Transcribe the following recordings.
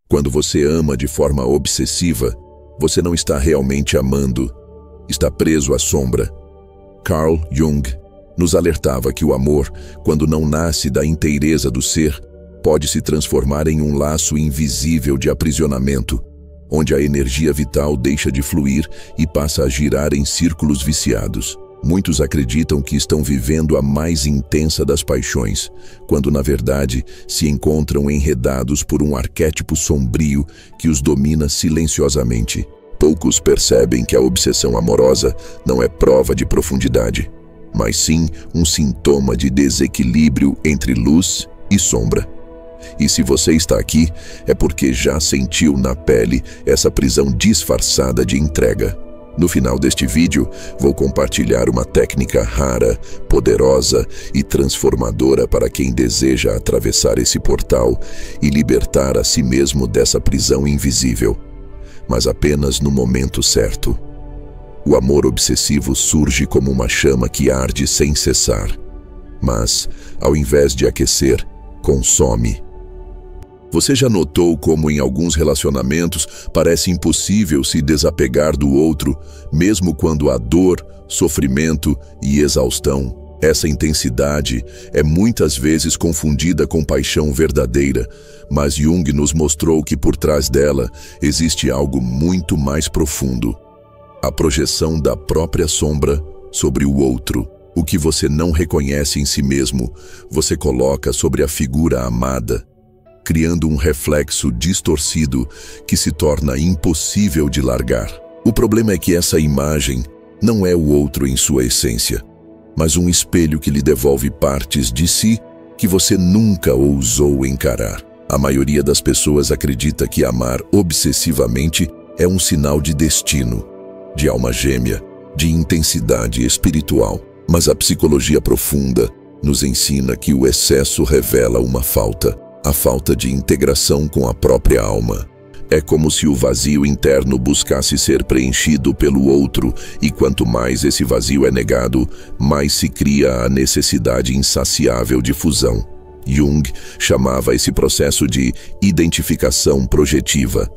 Quando você ama de forma obsessiva, você não está realmente amando, está preso à sombra. Carl Jung nos alertava que o amor, quando não nasce da inteireza do ser, pode se transformar em um laço invisível de aprisionamento, onde a energia vital deixa de fluir e passa a girar em círculos viciados. Muitos acreditam que estão vivendo a mais intensa das paixões, quando na verdade se encontram enredados por um arquétipo sombrio que os domina silenciosamente. Poucos percebem que a obsessão amorosa não é prova de profundidade, mas sim um sintoma de desequilíbrio entre luz e sombra. E se você está aqui, é porque já sentiu na pele essa prisão disfarçada de entrega. No final deste vídeo, vou compartilhar uma técnica rara, poderosa e transformadora para quem deseja atravessar esse portal e libertar a si mesmo dessa prisão invisível, mas apenas no momento certo. O amor obsessivo surge como uma chama que arde sem cessar, mas, ao invés de aquecer, consome. Você já notou como em alguns relacionamentos parece impossível se desapegar do outro, mesmo quando há dor, sofrimento e exaustão? Essa intensidade é muitas vezes confundida com paixão verdadeira, mas Jung nos mostrou que por trás dela existe algo muito mais profundo: a projeção da própria sombra sobre o outro. O que você não reconhece em si mesmo, você coloca sobre a figura amada, criando um reflexo distorcido que se torna impossível de largar. O problema é que essa imagem não é o outro em sua essência, mas um espelho que lhe devolve partes de si que você nunca ousou encarar. A maioria das pessoas acredita que amar obsessivamente é um sinal de destino, de alma gêmea, de intensidade espiritual. Mas a psicologia profunda nos ensina que o excesso revela uma falta. A falta de integração com a própria alma. É como se o vazio interno buscasse ser preenchido pelo outro, e quanto mais esse vazio é negado, mais se cria a necessidade insaciável de fusão. Jung chamava esse processo de identificação projetiva.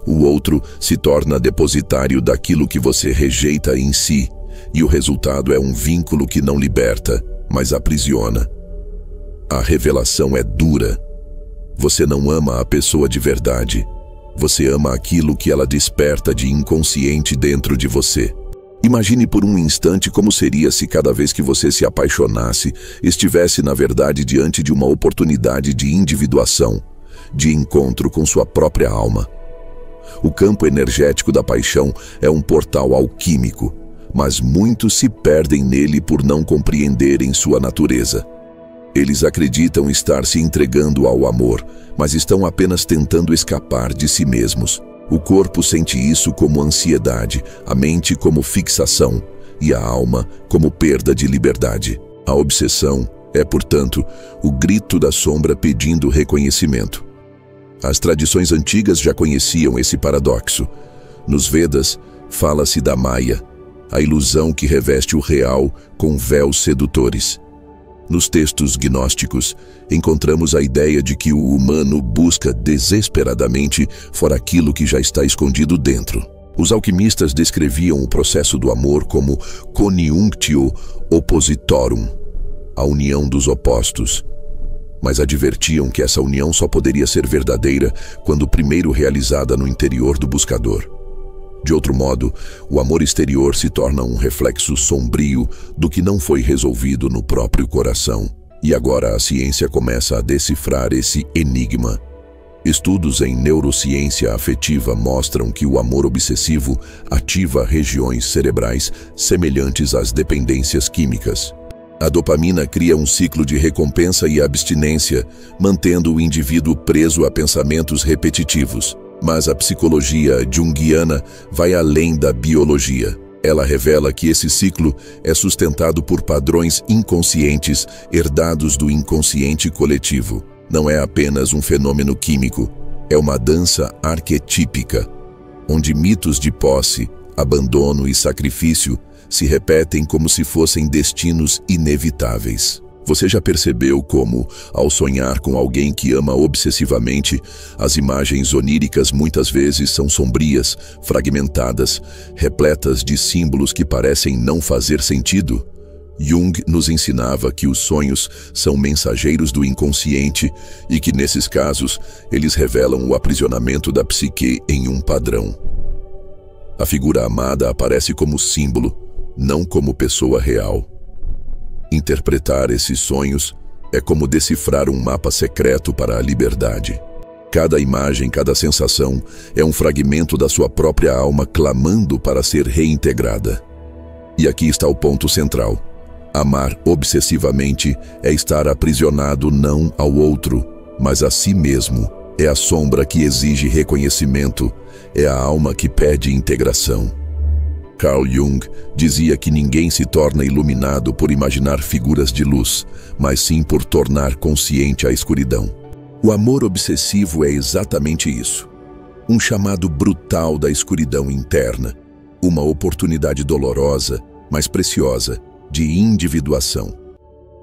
O outro se torna depositário daquilo que você rejeita em si, e o resultado é um vínculo que não liberta, mas aprisiona. A revelação é dura. Você não ama a pessoa de verdade. Você ama aquilo que ela desperta de inconsciente dentro de você. Imagine por um instante como seria se cada vez que você se apaixonasse, estivesse na verdade diante de uma oportunidade de individuação, de encontro com sua própria alma. O campo energético da paixão é um portal alquímico, mas muitos se perdem nele por não compreenderem sua natureza. Eles acreditam estar se entregando ao amor, mas estão apenas tentando escapar de si mesmos. O corpo sente isso como ansiedade, a mente como fixação e a alma como perda de liberdade. A obsessão é, portanto, o grito da sombra pedindo reconhecimento. As tradições antigas já conheciam esse paradoxo. Nos Vedas, fala-se da Maya, a ilusão que reveste o real com véus sedutores. Nos textos gnósticos, encontramos a ideia de que o humano busca desesperadamente fora aquilo que já está escondido dentro. Os alquimistas descreviam o processo do amor como coniunctio oppositorum, a união dos opostos, mas advertiam que essa união só poderia ser verdadeira quando primeiro realizada no interior do buscador. De outro modo, o amor exterior se torna um reflexo sombrio do que não foi resolvido no próprio coração. E agora a ciência começa a decifrar esse enigma. Estudos em neurociência afetiva mostram que o amor obsessivo ativa regiões cerebrais semelhantes às dependências químicas. A dopamina cria um ciclo de recompensa e abstinência, mantendo o indivíduo preso a pensamentos repetitivos. Mas a psicologia junguiana vai além da biologia. Ela revela que esse ciclo é sustentado por padrões inconscientes herdados do inconsciente coletivo. Não é apenas um fenômeno químico, é uma dança arquetípica, onde mitos de posse, abandono e sacrifício se repetem como se fossem destinos inevitáveis. Você já percebeu como, ao sonhar com alguém que ama obsessivamente, as imagens oníricas muitas vezes são sombrias, fragmentadas, repletas de símbolos que parecem não fazer sentido? Jung nos ensinava que os sonhos são mensageiros do inconsciente e que, nesses casos, eles revelam o aprisionamento da psique em um padrão. A figura amada aparece como símbolo, não como pessoa real. Interpretar esses sonhos é como decifrar um mapa secreto para a liberdade. Cada imagem, cada sensação é um fragmento da sua própria alma clamando para ser reintegrada. E aqui está o ponto central. Amar obsessivamente é estar aprisionado não ao outro, mas a si mesmo. É a sombra que exige reconhecimento, é a alma que pede integração. Carl Jung dizia que ninguém se torna iluminado por imaginar figuras de luz, mas sim por tornar consciente a escuridão. O amor obsessivo é exatamente isso. Um chamado brutal da escuridão interna, uma oportunidade dolorosa, mas preciosa, de individuação.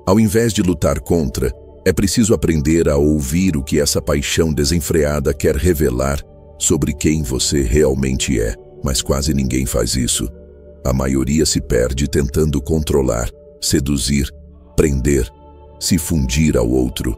Ao invés de lutar contra, é preciso aprender a ouvir o que essa paixão desenfreada quer revelar sobre quem você realmente é. Mas quase ninguém faz isso. A maioria se perde tentando controlar, seduzir, prender, se fundir ao outro.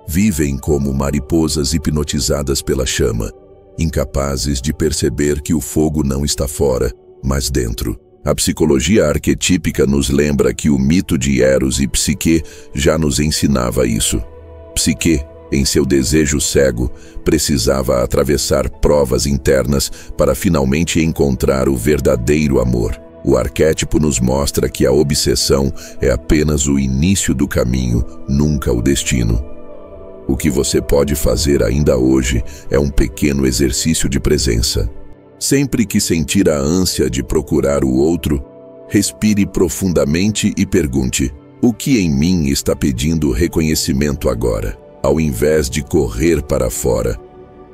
Vivem como mariposas hipnotizadas pela chama, incapazes de perceber que o fogo não está fora, mas dentro. A psicologia arquetípica nos lembra que o mito de Eros e Psique já nos ensinava isso. Psique, em seu desejo cego, precisava atravessar provas internas para finalmente encontrar o verdadeiro amor. O arquétipo nos mostra que a obsessão é apenas o início do caminho, nunca o destino. O que você pode fazer ainda hoje é um pequeno exercício de presença. Sempre que sentir a ânsia de procurar o outro, respire profundamente e pergunte: o que em mim está pedindo reconhecimento agora? Ao invés de correr para fora,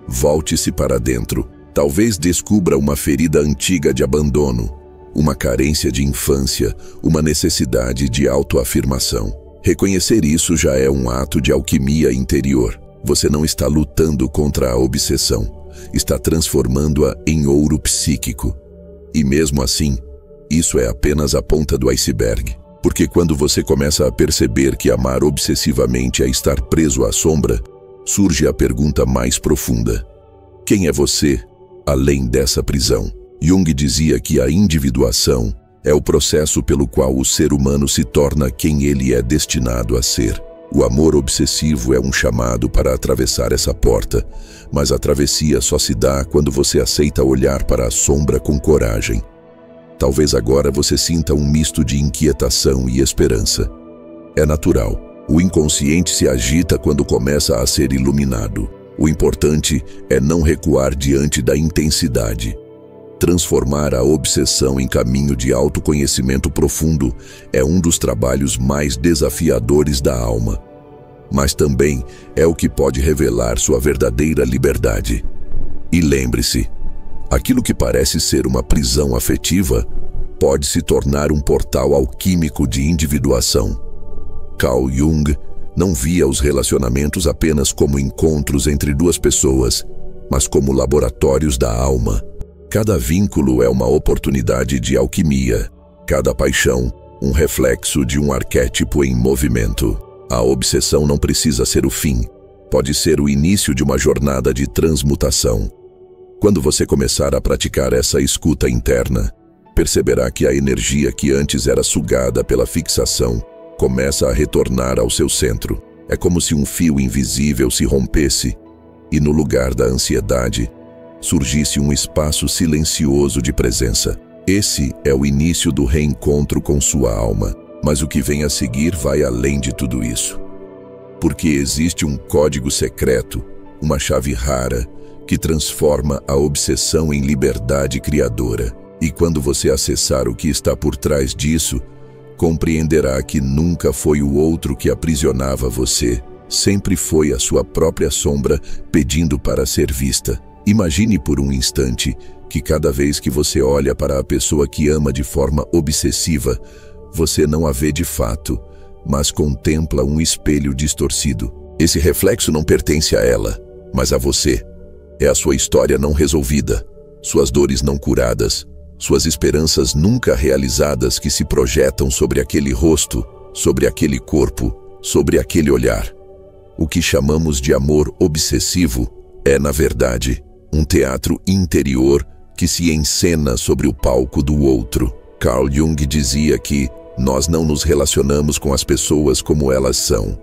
volte-se para dentro. Talvez descubra uma ferida antiga de abandono, uma carência de infância, uma necessidade de autoafirmação. Reconhecer isso já é um ato de alquimia interior. Você não está lutando contra a obsessão, está transformando-a em ouro psíquico. E mesmo assim, isso é apenas a ponta do iceberg. Porque quando você começa a perceber que amar obsessivamente é estar preso à sombra, surge a pergunta mais profunda: quem é você, além dessa prisão? Jung dizia que a individuação é o processo pelo qual o ser humano se torna quem ele é destinado a ser. O amor obsessivo é um chamado para atravessar essa porta, mas a travessia só se dá quando você aceita olhar para a sombra com coragem. Talvez agora você sinta um misto de inquietação e esperança. É natural. O inconsciente se agita quando começa a ser iluminado. O importante é não recuar diante da intensidade. Transformar a obsessão em caminho de autoconhecimento profundo é um dos trabalhos mais desafiadores da alma. Mas também é o que pode revelar sua verdadeira liberdade. E lembre-se, aquilo que parece ser uma prisão afetiva pode se tornar um portal alquímico de individuação. Carl Jung não via os relacionamentos apenas como encontros entre duas pessoas, mas como laboratórios da alma. Cada vínculo é uma oportunidade de alquimia, cada paixão, um reflexo de um arquétipo em movimento. A obsessão não precisa ser o fim, pode ser o início de uma jornada de transmutação. Quando você começar a praticar essa escuta interna, perceberá que a energia que antes era sugada pela fixação começa a retornar ao seu centro. É como se um fio invisível se rompesse e, no lugar da ansiedade, surgisse um espaço silencioso de presença. Esse é o início do reencontro com sua alma, mas o que vem a seguir vai além de tudo isso. Porque existe um código secreto, uma chave rara, que transforma a obsessão em liberdade criadora. E quando você acessar o que está por trás disso, compreenderá que nunca foi o outro que aprisionava você, sempre foi a sua própria sombra pedindo para ser vista. Imagine por um instante que cada vez que você olha para a pessoa que ama de forma obsessiva, você não a vê de fato, mas contempla um espelho distorcido. Esse reflexo não pertence a ela, mas a você. É a sua história não resolvida, suas dores não curadas, suas esperanças nunca realizadas que se projetam sobre aquele rosto, sobre aquele corpo, sobre aquele olhar. O que chamamos de amor obsessivo é, na verdade, um teatro interior que se encena sobre o palco do outro. Carl Jung dizia que nós não nos relacionamos com as pessoas como elas são,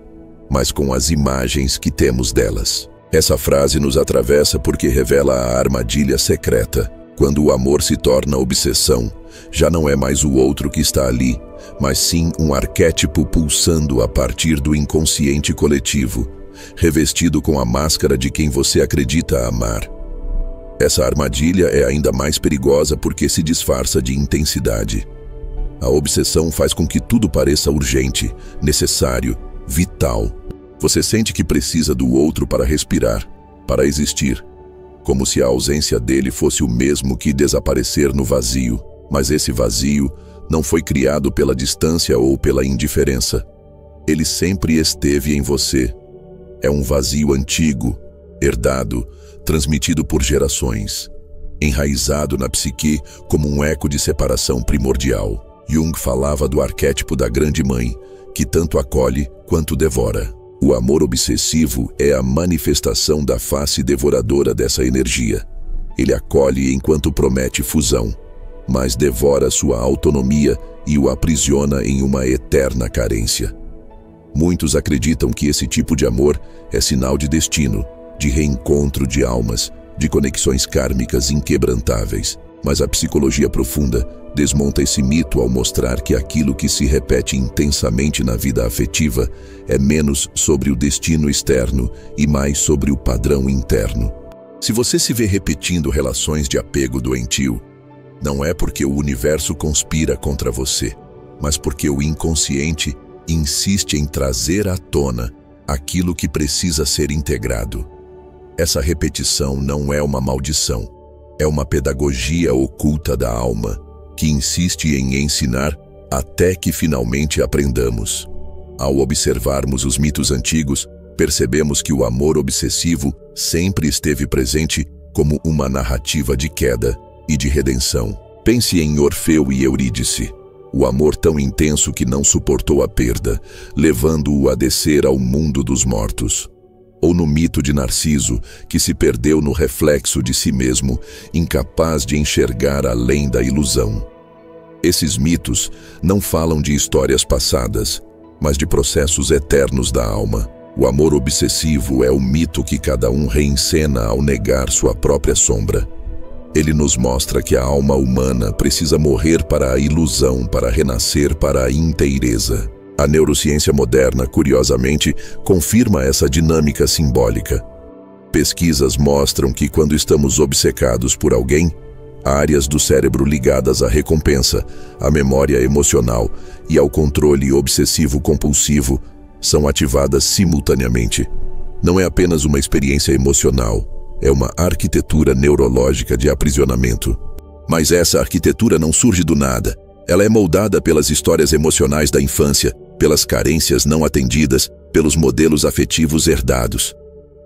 mas com as imagens que temos delas. Essa frase nos atravessa porque revela a armadilha secreta. Quando o amor se torna obsessão, já não é mais o outro que está ali, mas sim um arquétipo pulsando a partir do inconsciente coletivo, revestido com a máscara de quem você acredita amar. Essa armadilha é ainda mais perigosa porque se disfarça de intensidade. A obsessão faz com que tudo pareça urgente, necessário, vital. Você sente que precisa do outro para respirar, para existir, como se a ausência dele fosse o mesmo que desaparecer no vazio. Mas esse vazio não foi criado pela distância ou pela indiferença. Ele sempre esteve em você. É um vazio antigo, herdado, transmitido por gerações, enraizado na psique como um eco de separação primordial. Jung falava do arquétipo da grande mãe, que tanto acolhe quanto devora. O amor obsessivo é a manifestação da face devoradora dessa energia. Ele acolhe enquanto promete fusão, mas devora sua autonomia e o aprisiona em uma eterna carência. Muitos acreditam que esse tipo de amor é sinal de destino, de reencontro de almas, de conexões kármicas inquebrantáveis. Mas a psicologia profunda desmonta esse mito ao mostrar que aquilo que se repete intensamente na vida afetiva é menos sobre o destino externo e mais sobre o padrão interno. Se você se vê repetindo relações de apego doentio, não é porque o universo conspira contra você, mas porque o inconsciente insiste em trazer à tona aquilo que precisa ser integrado. Essa repetição não é uma maldição, é uma pedagogia oculta da alma, que insiste em ensinar até que finalmente aprendamos. Ao observarmos os mitos antigos, percebemos que o amor obsessivo sempre esteve presente como uma narrativa de queda e de redenção. Pense em Orfeu e Eurídice, o amor tão intenso que não suportou a perda, levando-o a descer ao mundo dos mortos. Ou no mito de Narciso, que se perdeu no reflexo de si mesmo, incapaz de enxergar além da ilusão. Esses mitos não falam de histórias passadas, mas de processos eternos da alma. O amor obsessivo é o mito que cada um reencena ao negar sua própria sombra. Ele nos mostra que a alma humana precisa morrer para a ilusão, para renascer para a inteireza. A neurociência moderna, curiosamente, confirma essa dinâmica simbólica. Pesquisas mostram que quando estamos obcecados por alguém, áreas do cérebro ligadas à recompensa, à memória emocional e ao controle obsessivo-compulsivo são ativadas simultaneamente. Não é apenas uma experiência emocional, é uma arquitetura neurológica de aprisionamento. Mas essa arquitetura não surge do nada. Ela é moldada pelas histórias emocionais da infância, pelas carências não atendidas, pelos modelos afetivos herdados.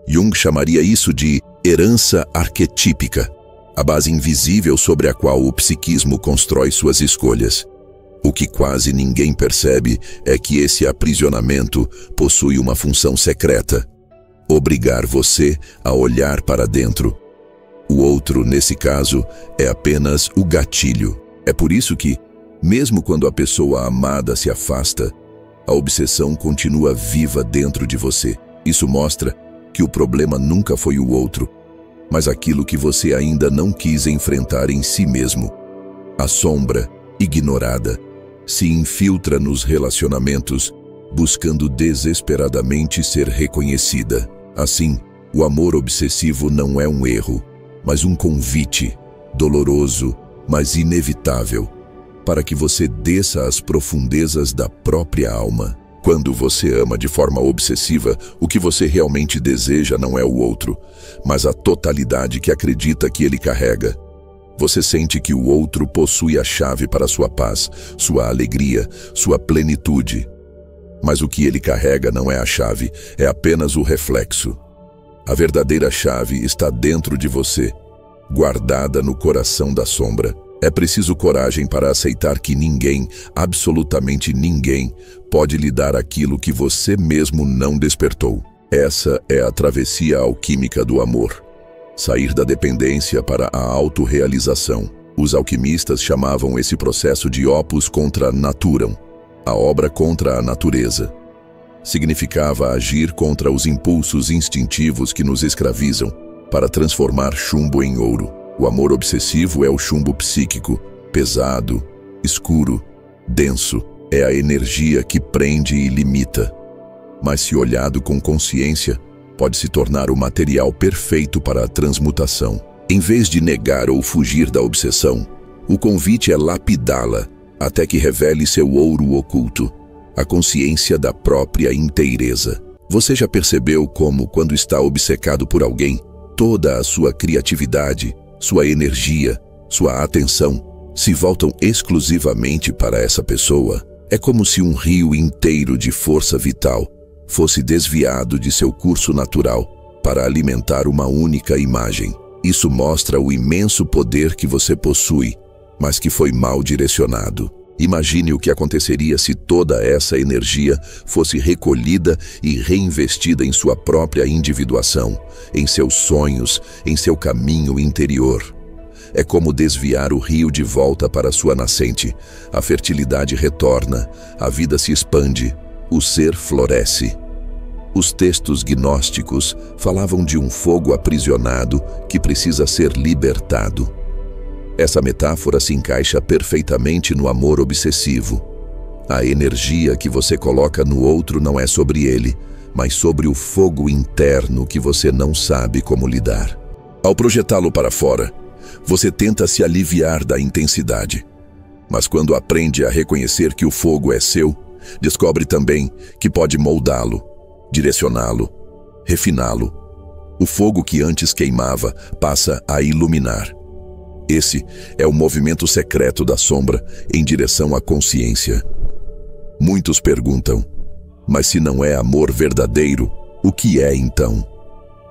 Jung chamaria isso de herança arquetípica, a base invisível sobre a qual o psiquismo constrói suas escolhas. O que quase ninguém percebe é que esse aprisionamento possui uma função secreta: obrigar você a olhar para dentro. O outro, nesse caso, é apenas o gatilho. É por isso que, mesmo quando a pessoa amada se afasta, a obsessão continua viva dentro de você. Isso mostra que o problema nunca foi o outro, mas aquilo que você ainda não quis enfrentar em si mesmo. A sombra, ignorada, se infiltra nos relacionamentos, buscando desesperadamente ser reconhecida. Assim, o amor obsessivo não é um erro, mas um convite, doloroso, mas inevitável, para que você desça às profundezas da própria alma. Quando você ama de forma obsessiva, o que você realmente deseja não é o outro, mas a totalidade que acredita que ele carrega. Você sente que o outro possui a chave para sua paz, sua alegria, sua plenitude. Mas o que ele carrega não é a chave, é apenas o reflexo. A verdadeira chave está dentro de você, guardada no coração da sombra. É preciso coragem para aceitar que ninguém, absolutamente ninguém, pode lhe dar aquilo que você mesmo não despertou. Essa é a travessia alquímica do amor. Sair da dependência para a autorrealização. Os alquimistas chamavam esse processo de opus contra naturam, a obra contra a natureza. Significava agir contra os impulsos instintivos que nos escravizam, para transformar chumbo em ouro. O amor obsessivo é o chumbo psíquico, pesado, escuro, denso. É a energia que prende e limita. Mas se olhado com consciência, pode se tornar o material perfeito para a transmutação. Em vez de negar ou fugir da obsessão, o convite é lapidá-la até que revele seu ouro oculto, a consciência da própria inteireza. Você já percebeu como, quando está obcecado por alguém, toda a sua criatividade, sua energia, sua atenção se voltam exclusivamente para essa pessoa? É como se um rio inteiro de força vital fosse desviado de seu curso natural para alimentar uma única imagem. Isso mostra o imenso poder que você possui, mas que foi mal direcionado. Imagine o que aconteceria se toda essa energia fosse recolhida e reinvestida em sua própria individuação, em seus sonhos, em seu caminho interior. É como desviar o rio de volta para sua nascente. A fertilidade retorna, a vida se expande, o ser floresce. Os textos gnósticos falavam de um fogo aprisionado que precisa ser libertado. Essa metáfora se encaixa perfeitamente no amor obsessivo. A energia que você coloca no outro não é sobre ele, mas sobre o fogo interno que você não sabe como lidar. Ao projetá-lo para fora, você tenta se aliviar da intensidade. Mas quando aprende a reconhecer que o fogo é seu, descobre também que pode moldá-lo, direcioná-lo, refiná-lo. O fogo que antes queimava passa a iluminar. Esse é o movimento secreto da sombra em direção à consciência. Muitos perguntam, mas se não é amor verdadeiro, o que é então?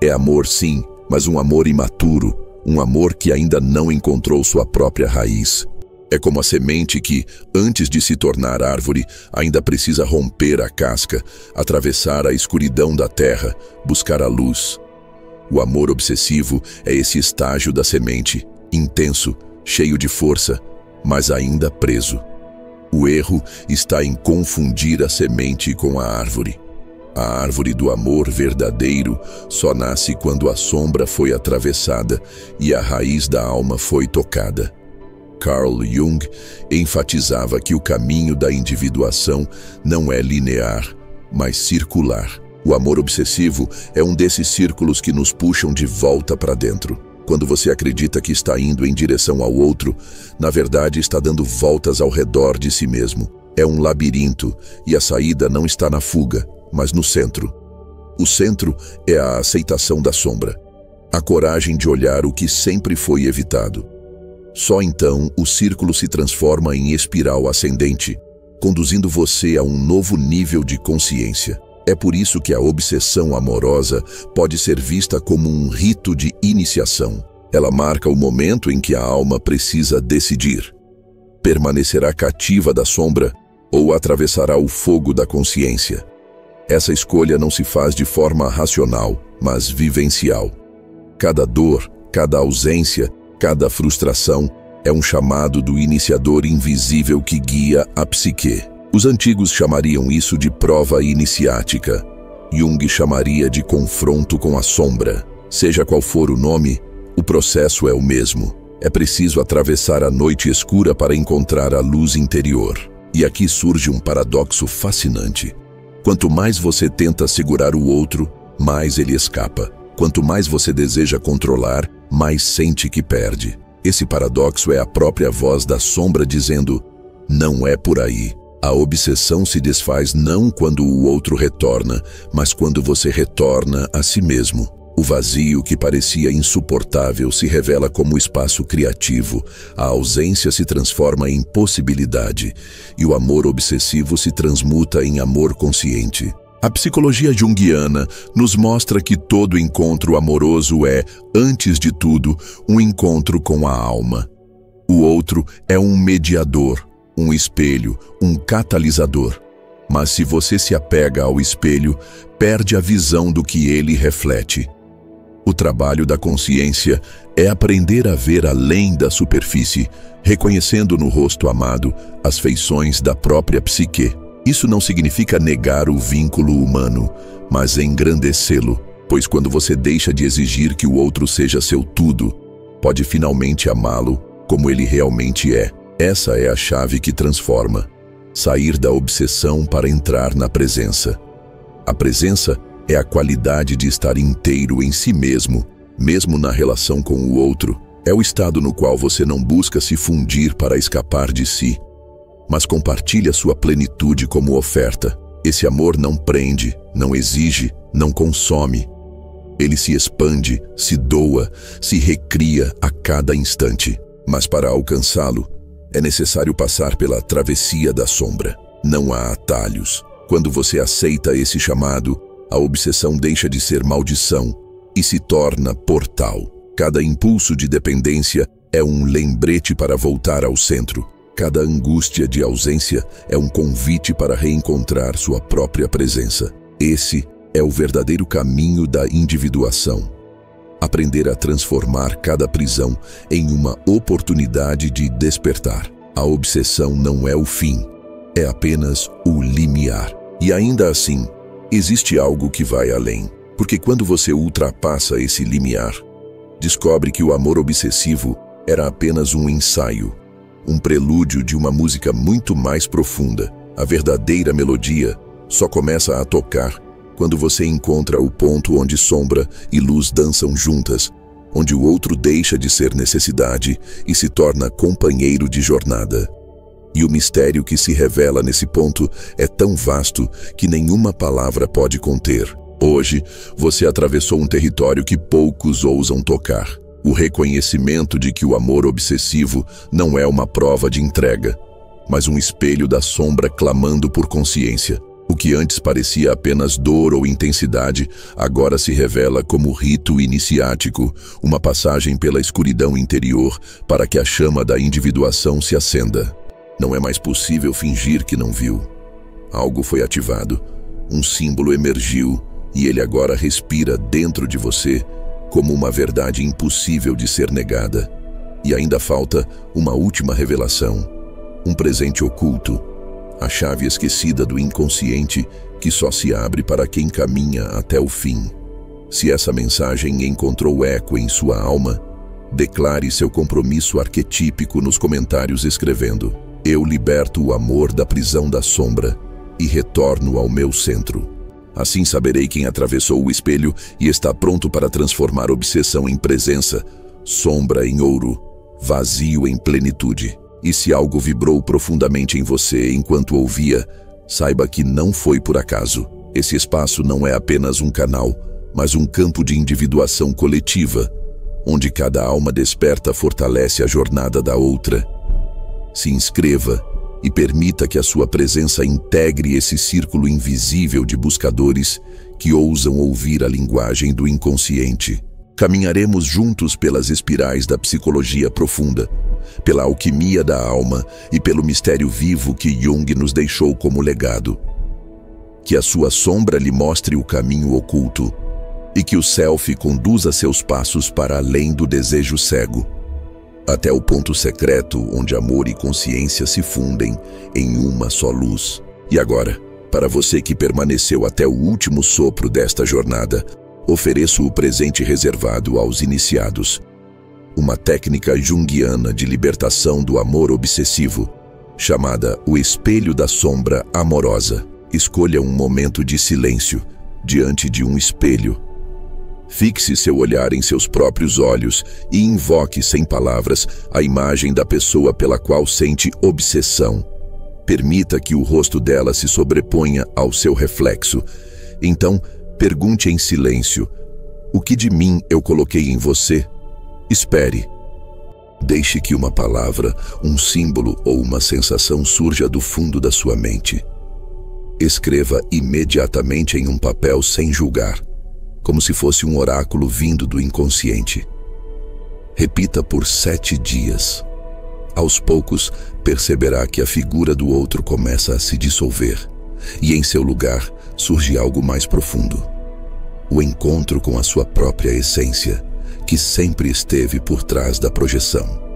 É amor sim, mas um amor imaturo, um amor que ainda não encontrou sua própria raiz. É como a semente que, antes de se tornar árvore, ainda precisa romper a casca, atravessar a escuridão da terra, buscar a luz. O amor obsessivo é esse estágio da semente, intenso, cheio de força, mas ainda preso. O erro está em confundir a semente com a árvore. A árvore do amor verdadeiro só nasce quando a sombra foi atravessada e a raiz da alma foi tocada. Carl Jung enfatizava que o caminho da individuação não é linear, mas circular. O amor obsessivo é um desses círculos que nos puxam de volta para dentro. Quando você acredita que está indo em direção ao outro, na verdade está dando voltas ao redor de si mesmo. É um labirinto e a saída não está na fuga, mas no centro. O centro é a aceitação da sombra, a coragem de olhar o que sempre foi evitado. Só então o círculo se transforma em espiral ascendente, conduzindo você a um novo nível de consciência. É por isso que a obsessão amorosa pode ser vista como um rito de iniciação. Ela marca o momento em que a alma precisa decidir. Permanecerá cativa da sombra ou atravessará o fogo da consciência. Essa escolha não se faz de forma racional, mas vivencial. Cada dor, cada ausência, cada frustração é um chamado do iniciador invisível que guia a psique. Os antigos chamariam isso de prova iniciática. Jung chamaria de confronto com a sombra. Seja qual for o nome, o processo é o mesmo. É preciso atravessar a noite escura para encontrar a luz interior. E aqui surge um paradoxo fascinante. Quanto mais você tenta segurar o outro, mais ele escapa. Quanto mais você deseja controlar, mais sente que perde. Esse paradoxo é a própria voz da sombra dizendo, não é por aí. A obsessão se desfaz não quando o outro retorna, mas quando você retorna a si mesmo. O vazio que parecia insuportável se revela como espaço criativo, a ausência se transforma em possibilidade e o amor obsessivo se transmuta em amor consciente. A psicologia junguiana nos mostra que todo encontro amoroso é, antes de tudo, um encontro com a alma. O outro é um mediador, um espelho, um catalisador. Mas se você se apega ao espelho, perde a visão do que ele reflete. O trabalho da consciência é aprender a ver além da superfície, reconhecendo no rosto amado as feições da própria psique. Isso não significa negar o vínculo humano, mas engrandecê-lo, pois quando você deixa de exigir que o outro seja seu tudo, pode finalmente amá-lo como ele realmente é. Essa é a chave que transforma. Sair da obsessão para entrar na presença. A presença é a qualidade de estar inteiro em si mesmo, mesmo na relação com o outro. É o estado no qual você não busca se fundir para escapar de si, mas compartilha sua plenitude como oferta. Esse amor não prende, não exige, não consome. Ele se expande, se doa, se recria a cada instante. Mas para alcançá-lo, é necessário passar pela travessia da sombra. Não há atalhos. Quando você aceita esse chamado, a obsessão deixa de ser maldição e se torna portal. Cada impulso de dependência é um lembrete para voltar ao centro. Cada angústia de ausência é um convite para reencontrar sua própria presença. Esse é o verdadeiro caminho da individuação. Aprender a transformar cada prisão em uma oportunidade de despertar. A obsessão não é o fim, é apenas o limiar. E ainda assim, existe algo que vai além, porque quando você ultrapassa esse limiar, descobre que o amor obsessivo era apenas um ensaio, um prelúdio de uma música muito mais profunda. A verdadeira melodia só começa a tocar quando você encontra o ponto onde sombra e luz dançam juntas, onde o outro deixa de ser necessidade e se torna companheiro de jornada. E o mistério que se revela nesse ponto é tão vasto que nenhuma palavra pode conter. Hoje, você atravessou um território que poucos ousam tocar. O reconhecimento de que o amor obsessivo não é uma prova de entrega, mas um espelho da sombra clamando por consciência. O que antes parecia apenas dor ou intensidade, agora se revela como rito iniciático, uma passagem pela escuridão interior para que a chama da individuação se acenda. Não é mais possível fingir que não viu. Algo foi ativado, um símbolo emergiu e ele agora respira dentro de você como uma verdade impossível de ser negada. E ainda falta uma última revelação, um presente oculto, a chave esquecida do inconsciente que só se abre para quem caminha até o fim. Se essa mensagem encontrou eco em sua alma, declare seu compromisso arquetípico nos comentários escrevendo: Eu liberto o amor da prisão da sombra e retorno ao meu centro. Assim saberei quem atravessou o espelho e está pronto para transformar obsessão em presença, sombra em ouro, vazio em plenitude. E se algo vibrou profundamente em você enquanto ouvia, saiba que não foi por acaso. Esse espaço não é apenas um canal, mas um campo de individuação coletiva, onde cada alma desperta fortalece a jornada da outra. Se inscreva e permita que a sua presença integre esse círculo invisível de buscadores que ousam ouvir a linguagem do inconsciente. Caminharemos juntos pelas espirais da psicologia profunda, pela alquimia da alma e pelo mistério vivo que Jung nos deixou como legado. Que a sua sombra lhe mostre o caminho oculto e que o self conduza seus passos para além do desejo cego, até o ponto secreto onde amor e consciência se fundem em uma só luz. E agora, para você que permaneceu até o último sopro desta jornada, ofereço o presente reservado aos iniciados. Uma técnica junguiana de libertação do amor obsessivo, chamada o espelho da sombra amorosa. Escolha um momento de silêncio, diante de um espelho. Fixe seu olhar em seus próprios olhos e invoque sem palavras a imagem da pessoa pela qual sente obsessão. Permita que o rosto dela se sobreponha ao seu reflexo. Então, pergunte em silêncio: O que de mim eu coloquei em você? Espere. Deixe que uma palavra, um símbolo ou uma sensação surja do fundo da sua mente. Escreva imediatamente em um papel sem julgar, como se fosse um oráculo vindo do inconsciente. Repita por 7 dias. Aos poucos, perceberá que a figura do outro começa a se dissolver e em seu lugar surge algo mais profundo. O encontro com a sua própria essência, que sempre esteve por trás da projeção.